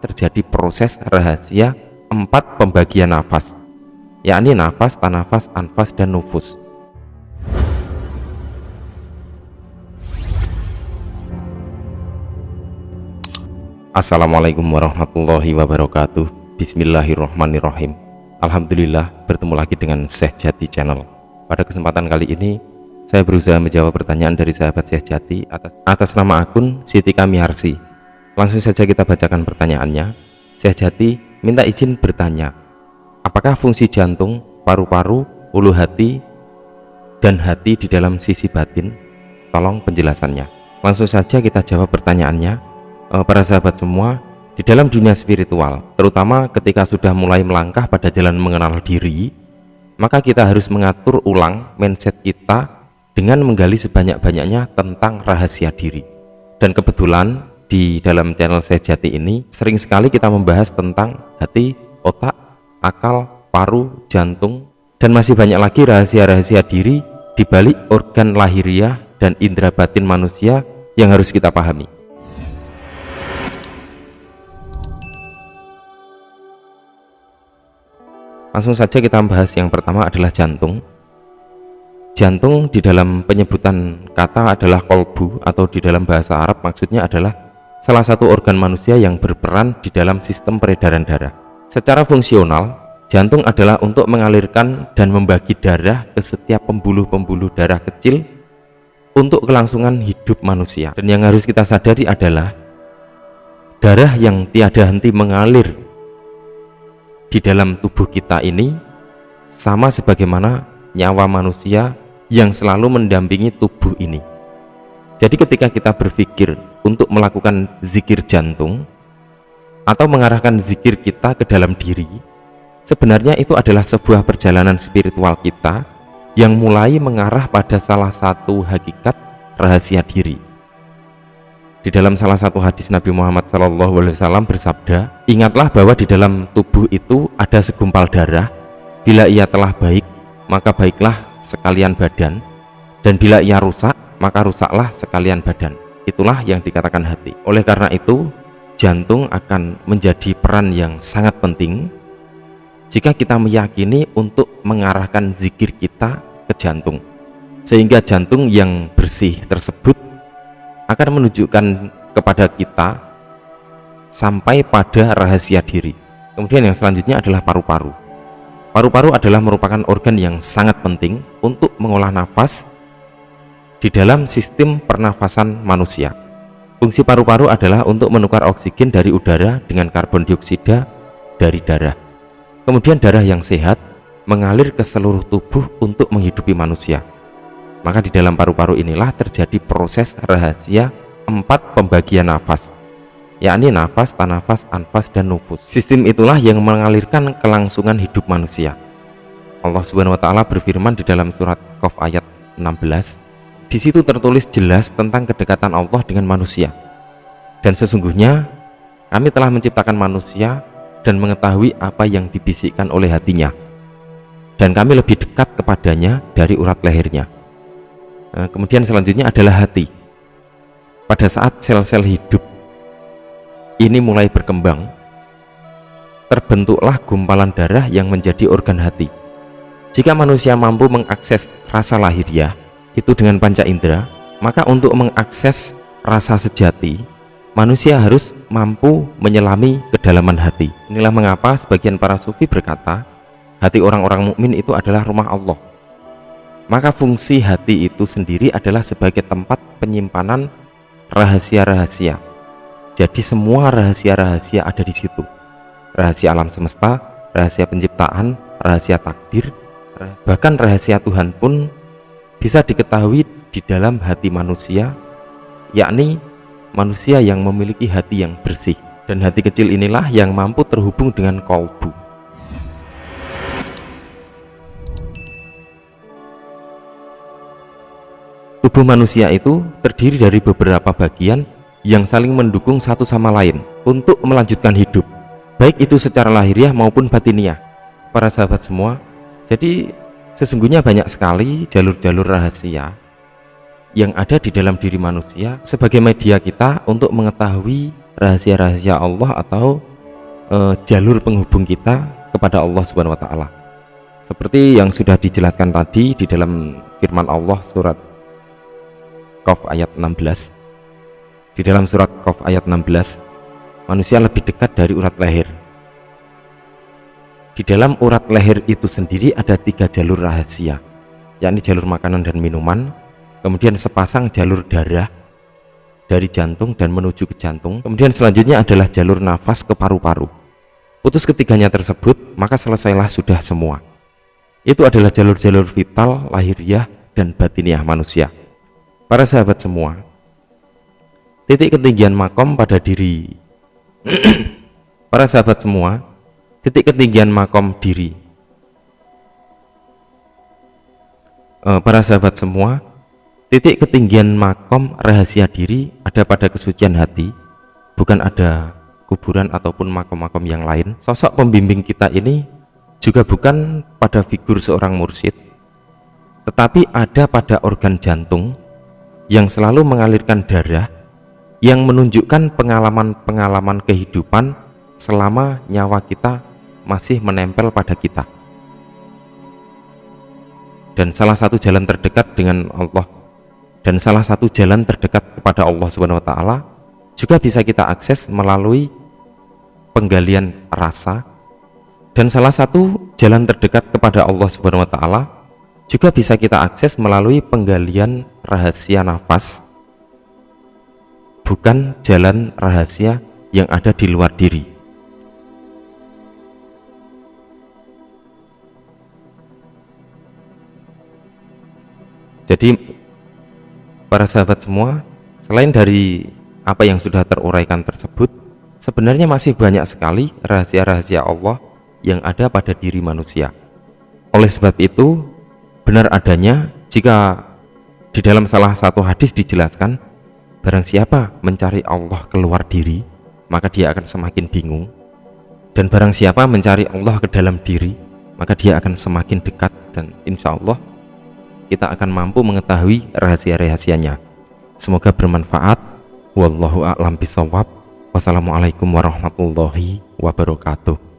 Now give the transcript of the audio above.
terjadi proses rahasia 4 pembagian nafas, yakni nafas, tanafas, anfas, dan nufus. Assalamualaikum warahmatullahi wabarakatuh. Bismillahirrahmanirrahim. Alhamdulillah, bertemu lagi dengan Syekh Jati Channel. Pada kesempatan kali ini saya berusaha menjawab pertanyaan dari sahabat Syekh Jati atas nama akun Siti Kamiarsi. Langsung saja kita bacakan pertanyaannya. Syekh Jati minta izin bertanya, apakah fungsi jantung, paru-paru, ulu hati, dan hati di dalam sisi batin? Tolong penjelasannya. Langsung saja kita jawab pertanyaannya. Para sahabat semua, di dalam dunia spiritual, terutama ketika sudah mulai melangkah pada jalan mengenal diri, maka kita harus mengatur ulang mindset kita dengan menggali sebanyak-banyaknya tentang rahasia diri. Dan kebetulan di dalam channel Syekh Jati ini sering sekali kita membahas tentang hati, otak, akal, paru, jantung, dan masih banyak lagi rahasia-rahasia diri di balik organ lahiriah dan indera batin manusia yang harus kita pahami. Langsung saja kita bahas yang pertama adalah jantung. Jantung di dalam penyebutan kata adalah kolbu, atau di dalam bahasa Arab maksudnya adalah salah satu organ manusia yang berperan di dalam sistem peredaran darah. Secara fungsional, jantung adalah untuk mengalirkan dan membagi darah ke setiap pembuluh-pembuluh darah kecil untuk kelangsungan hidup manusia. Dan yang harus kita sadari adalah darah yang tiada henti mengalir di dalam tubuh kita ini sama sebagaimana nyawa manusia yang selalu mendampingi tubuh ini. Jadi ketika kita berpikir untuk melakukan zikir jantung atau mengarahkan zikir kita ke dalam diri, sebenarnya itu adalah sebuah perjalanan spiritual kita yang mulai mengarah pada salah satu hakikat rahasia diri. Di dalam salah satu hadis Nabi Muhammad SAW bersabda, ingatlah bahwa di dalam tubuh itu ada segumpal darah. Bila ia telah baik, maka baiklah sekalian badan, dan bila ia rusak, maka rusaklah sekalian badan. Itulah yang dikatakan hati. Oleh karena itu, jantung akan menjadi peran yang sangat penting jika kita meyakini untuk mengarahkan zikir kita ke jantung, sehingga jantung yang bersih tersebut akan menunjukkan kepada kita sampai pada rahasia diri. Kemudian yang selanjutnya adalah paru-paru. Paru-paru adalah merupakan organ yang sangat penting untuk mengolah nafas di dalam sistem pernafasan manusia. Fungsi paru-paru adalah untuk menukar oksigen dari udara dengan karbon dioksida dari darah. Kemudian darah yang sehat mengalir ke seluruh tubuh untuk menghidupi manusia. Maka di dalam paru-paru inilah terjadi proses rahasia 4 pembagian nafas, yakni nafas, tanafas, anfas, dan nufus. Sistem itulah yang mengalirkan kelangsungan hidup manusia. Allah Subhanahu wa taala berfirman di dalam surat Qaf ayat 16. Di situ tertulis jelas tentang kedekatan Allah dengan manusia. Dan sesungguhnya kami telah menciptakan manusia dan mengetahui apa yang dibisikkan oleh hatinya. Dan kami lebih dekat kepadanya dari urat lehernya. Kemudian selanjutnya adalah hati. Pada saat sel-sel hidup ini mulai berkembang, terbentuklah gumpalan darah yang menjadi organ hati. Jika manusia mampu mengakses rasa lahiriah itu dengan panca indera, maka untuk mengakses rasa sejati, manusia harus mampu menyelami kedalaman hati. Inilah mengapa sebagian para sufi berkata, hati orang-orang mukmin itu adalah rumah Allah. Maka fungsi hati itu sendiri adalah sebagai tempat penyimpanan rahasia-rahasia. Jadi semua rahasia-rahasia ada di situ. Rahasia alam semesta, rahasia penciptaan, rahasia takdir, bahkan rahasia Tuhan pun bisa diketahui di dalam hati manusia, yakni manusia yang memiliki hati yang bersih. Dan hati kecil inilah yang mampu terhubung dengan kolbu. Tubuh manusia itu terdiri dari beberapa bagian yang saling mendukung satu sama lain untuk melanjutkan hidup, baik itu secara lahiriah maupun batiniah. Para sahabat semua, jadi sesungguhnya banyak sekali jalur-jalur rahasia yang ada di dalam diri manusia sebagai media kita untuk mengetahui rahasia-rahasia Allah atau jalur penghubung kita kepada Allah Subhanahu wa taala. Seperti yang sudah dijelaskan tadi di dalam firman Allah surat Qaf ayat 16. Di dalam surat Qaf ayat 16, manusia lebih dekat dari urat leher. Di dalam urat leher itu sendiri ada 3 jalur rahasia, yakni jalur makanan dan minuman, kemudian sepasang jalur darah dari jantung dan menuju ke jantung, kemudian selanjutnya adalah jalur nafas ke paru-paru. Putus ketiganya tersebut, maka selesailah sudah semua. Itu adalah jalur-jalur vital, lahiriah, dan batiniah manusia. Para sahabat semua, titik ketinggian makom pada diri para sahabat semua, titik ketinggian makom diri para sahabat semua, titik ketinggian makom rahasia diri ada pada kesucian hati, bukan ada kuburan ataupun makom-makom yang lain. Sosok pembimbing kita ini juga bukan pada figur seorang mursyid, tetapi ada pada organ jantung yang selalu mengalirkan darah, yang menunjukkan pengalaman-pengalaman kehidupan selama nyawa kita masih menempel pada kita. Dan salah satu jalan terdekat dengan Allah, dan salah satu jalan terdekat kepada Allah Subhanahu wa taala juga bisa kita akses melalui penggalian rasa, dan salah satu jalan terdekat kepada Allah Subhanahu wa taala juga bisa kita akses melalui penggalian rahasia nafas, bukan jalan rahasia yang ada di luar diri. Jadi para sahabat semua, selain dari apa yang sudah teruraikan tersebut, sebenarnya masih banyak sekali rahasia-rahasia Allah yang ada pada diri manusia. Oleh sebab itu, benar adanya jika di dalam salah satu hadis dijelaskan, barang siapa mencari Allah keluar diri, maka dia akan semakin bingung, dan barang siapa mencari Allah ke dalam diri, maka dia akan semakin dekat, dan insya Allah kita akan mampu mengetahui rahasia-rahasianya. Semoga bermanfaat. Wallahu a'lam bishawab. Wassalamualaikum warahmatullahi wabarakatuh.